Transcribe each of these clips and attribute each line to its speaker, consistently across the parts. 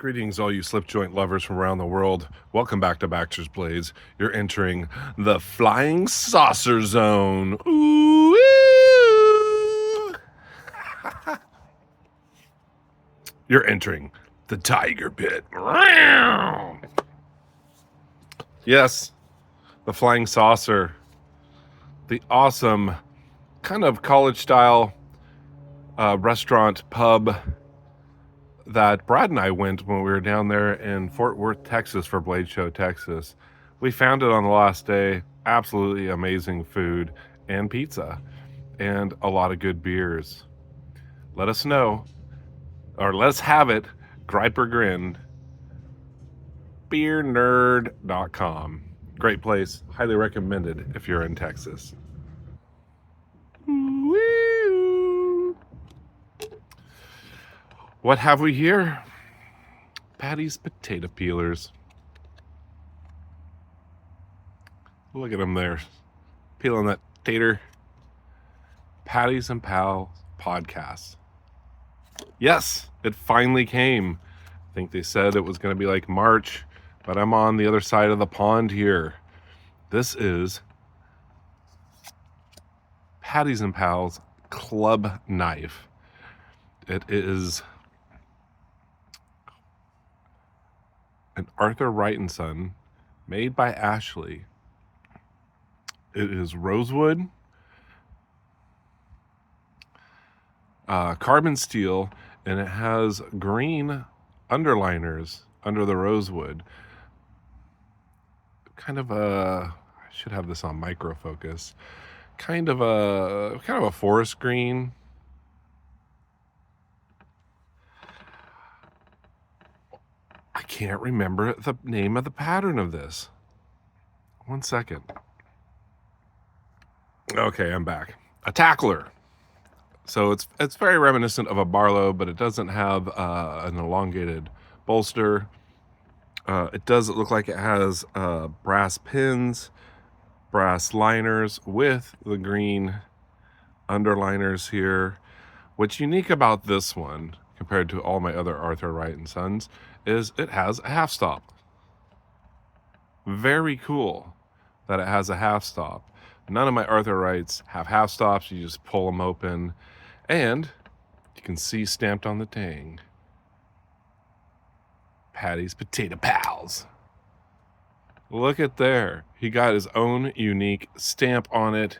Speaker 1: Greetings, all you slip joint lovers from around the world. Welcome back to Baxter's Blades. You're entering the Flying Saucer Zone. Ooh, You're entering the Tiger Pit. Yes, the Flying Saucer. The awesome, kind of college-style restaurant pub that Brad and I went when we were down there in Fort Worth, Texas for Blade Show, Texas. We found it on the last day. Absolutely amazing food and pizza and a lot of good beers. Let us know, or let's have it, gripe or grin, beernerd.com. Great place, highly recommended if you're in Texas. Woo! What have we here? Paddy's potato peelers. Look at them there, peeling that tater. Paddy's and Pals podcast. Yes, it finally came. I think they said it was going to be like March, but I'm on the other side of the pond here. This is Paddy's and Pals club knife. It is an Arthur Wright & Son, made by Ashley. It is rosewood, carbon steel, and it has green underliners under the rosewood. Kind of a, I should have this on micro focus. Kind of a forest green. I can't remember the name of the pattern of this. 1 second. Okay, I'm back. A tackler. So it's very reminiscent of a Barlow, but it doesn't have an elongated bolster. It does look like it has brass pins, brass liners with the green underliners here. What's unique about this one compared to all my other Arthur Wright & Sons is it has a half stop. Very cool that it has a half stop. None of my Arthur Wrights have half stops. You just pull them open, and you can see stamped on the tang, Paddy's Potato Pals. Look at there. He got his own unique stamp on it.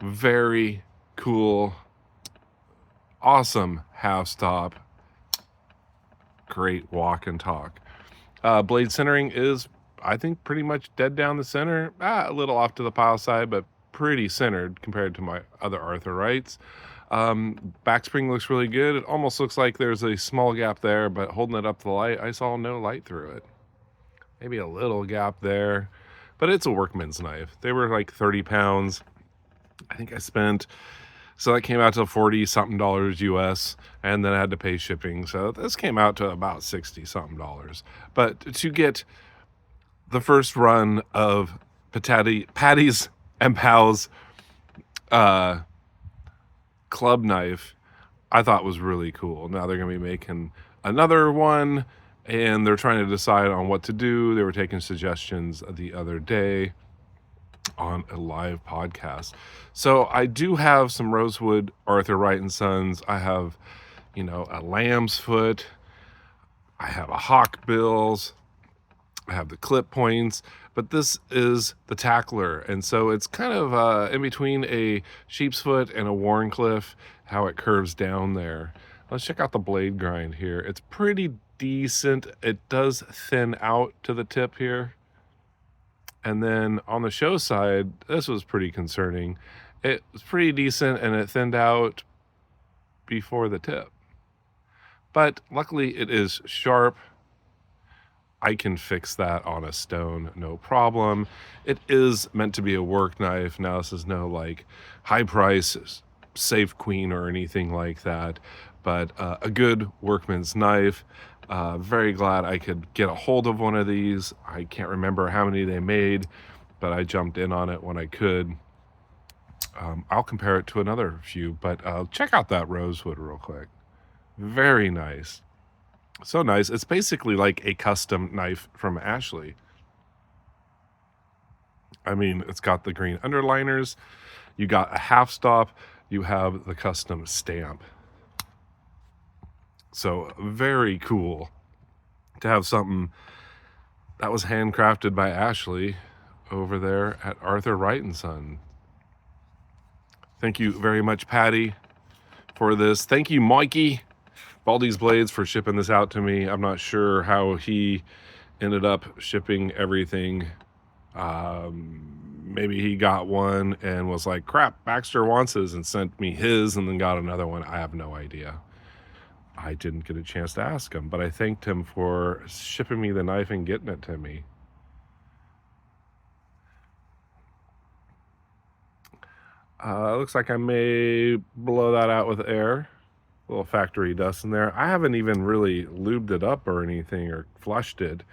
Speaker 1: Very cool. Awesome half stop. Great walk and talk. Blade centering is, I think, pretty much dead down the center. A little off to the pile side, but pretty centered compared to my other Arthur Wrights. Back spring looks really good. It almost looks like there's a small gap there, but holding it up to the light, I saw no light through it. Maybe a little gap there, but it's a workman's knife. They were like 30 pounds. I think I spent, so that came out to $40-something US, and then I had to pay shipping. So this came out to about $60-something. But to get the first run of Paddy's and Pals club knife, I thought was really cool. Now they're going to be making another one, and they're trying to decide on what to do. They were taking suggestions the other day on a live podcast. So I do have some rosewood Arthur Wright & Sons. I have, a lamb's foot. I have a hawkbills. I have the clip points, but this is the tackler. And so it's kind of in between a sheep's foot and a Warncliffe, how it curves down there. Let's check out the blade grind here. It's pretty decent. It does thin out to the tip here. And then on the show side, this was pretty concerning. It was pretty decent, and it thinned out before the tip. But luckily it is sharp. I can fix that on a stone, no problem. It is meant to be a work knife. Now, this is no like high price Safe Queen or anything like that, but a good workman's knife. Very glad I could get a hold of one of these. I can't remember how many they made, but I jumped in on it when I could. I'll compare it to another few, but check out that rosewood real quick. Very nice. So nice. It's basically like a custom knife from Ashley. I mean, it's got the green underliners. You got a half stop. You have the custom stamp. So very cool to have something that was handcrafted by Ashley over there at Arthur Wright and Son. Thank you very much, Paddy, for this. Thank you, Mikey Baldy's Blades, for shipping this out to me. I'm not sure how he ended up shipping everything. Maybe he got one and was like, crap, Baxter wants his, and sent me his, and then got another one. I have no idea. I didn't get a chance to ask him, but I thanked him for shipping me the knife and getting it to me. Looks like I may blow that out with air. A little factory dust in there. I haven't even really lubed it up or anything or flushed it.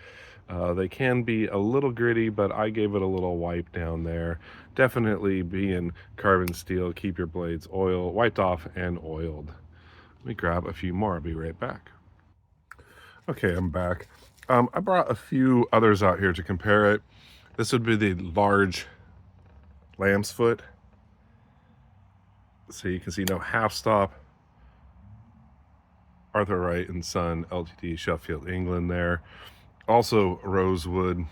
Speaker 1: They can be a little gritty, but I gave it a little wipe down there. Definitely being carbon steel, keep your blades wiped off and oiled. Let me grab a few more. I'll be right back. Okay, I'm back. I brought a few others out here to compare it. This would be the large lamb's foot. So you can see no half stop. Arthur Wright and Son, Ltd, Sheffield, England there. Also rosewood.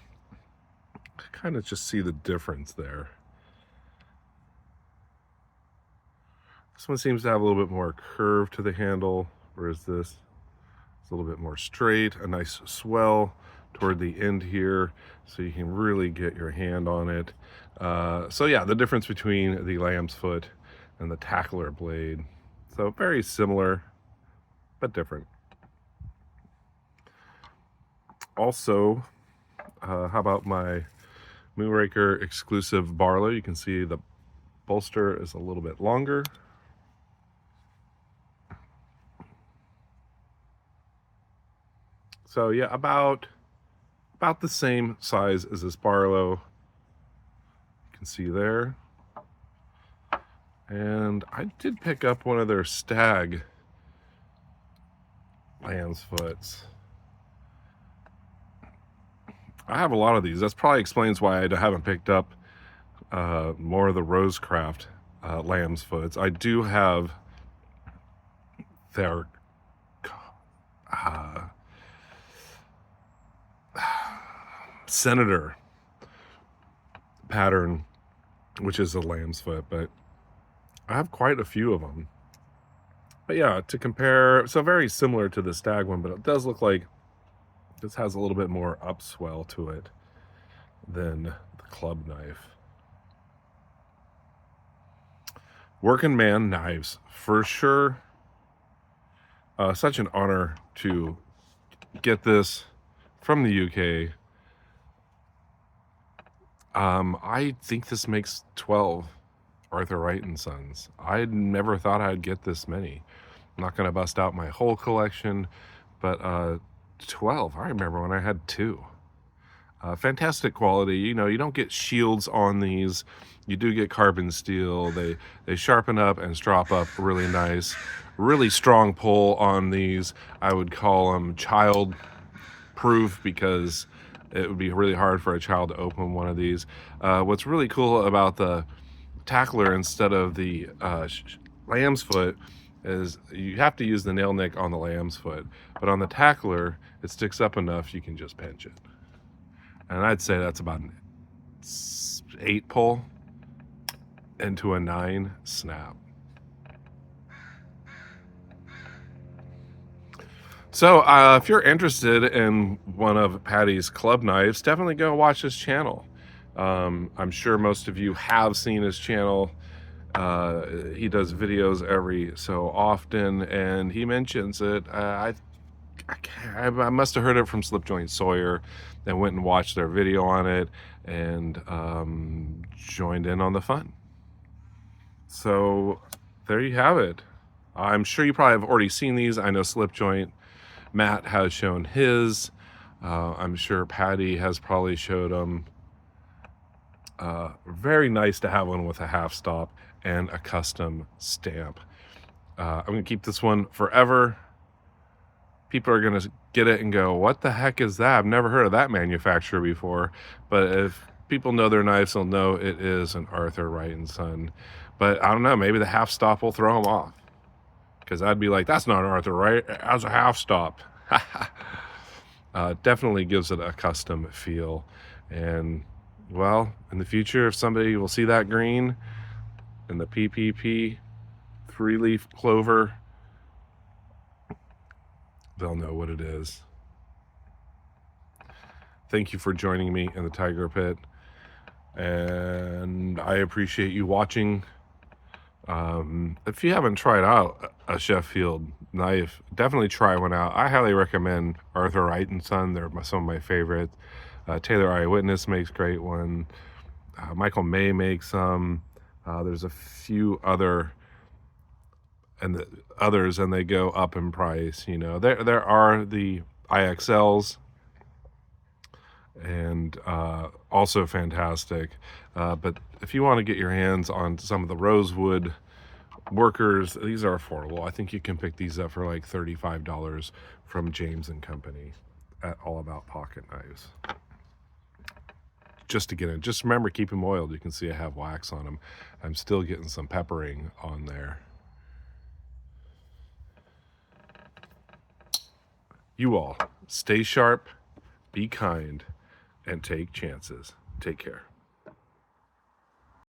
Speaker 1: Kind of just see the difference there. This one seems to have a little bit more curve to the handle, whereas this is a little bit more straight. A nice swell toward the end here, so you can really get your hand on it. So yeah, the difference between the lamb's foot and the tackler blade. So very similar, but different. Also, how about my Moonraker exclusive Barlow? You can see the bolster is a little bit longer. So yeah, about the same size as this Barlow. You can see there. And I did pick up one of their stag lamb's foots. I have a lot of these. That probably explains why I haven't picked up more of the Rosecraft lamb's foots. I do have their Senator pattern, which is a lamb's foot, but I have quite a few of them. But yeah, to compare, so very similar to the stag one, but it does look like this has a little bit more upswell to it than the club knife. Working man knives, for sure. Such an honor to get this from the UK. I think this makes 12 Arthur Wright and Sons. I never thought I'd get this many. I'm not going to bust out my whole collection, but 12. I remember when I had 2. Fantastic quality. You know, you don't get shields on these. You do get carbon steel. They sharpen up and strop up really nice. Really strong pull on these. I would call them child proof because it would be really hard for a child to open one of these. What's really cool about the tackler instead of the lamb's foot is you have to use the nail nick on the lamb's foot, but on the tackler it sticks up enough you can just pinch it, and I'd say that's about an 8 pull into a 9 snap. So if you're interested in one of Paddy's club knives, definitely go watch his channel. I'm sure most of you have seen his channel. He does videos every so often, and he mentions it. I must have heard it from Slipjoint Sawyer and went and watched their video on it and joined in on the fun. So there you have it. I'm sure you probably have already seen these. I know Slipjoint Matt has shown his. I'm sure Paddy has probably showed them. Very nice to have one with a half stop and a custom stamp. I'm gonna keep this one forever. people are going to get it and go, what the heck is that? I've never heard of that manufacturer before. But if people know their knives, they'll know it is an Arthur Wright and Son. But I don't know, maybe the half stop will throw them off. Because I'd be like, that's not Arthur Wright, that's a half stop. Definitely gives it a custom feel. And, well, in the future, if somebody will see that green and the PPP 3-leaf clover, they'll know what it is. Thank you for joining me in the Tiger Pit. And I appreciate you watching. If you haven't tried out a Sheffield knife, definitely try one out. I highly recommend Arthur Wright and Son. They're some of my favorites. Taylor Eyewitness makes great one. Michael May makes some. There's a few others, and they go up in price. You know, there are the IXLs, and also fantastic. But if you want to get your hands on some of the rosewood workers, these are affordable. I think you can pick these up for like $35 from James and Company at All About Pocket Knives. Just to get in, just remember, keep them oiled. You can see I have wax on them. I'm still getting some peppering on there. You all stay sharp, be kind, and take chances. Take care.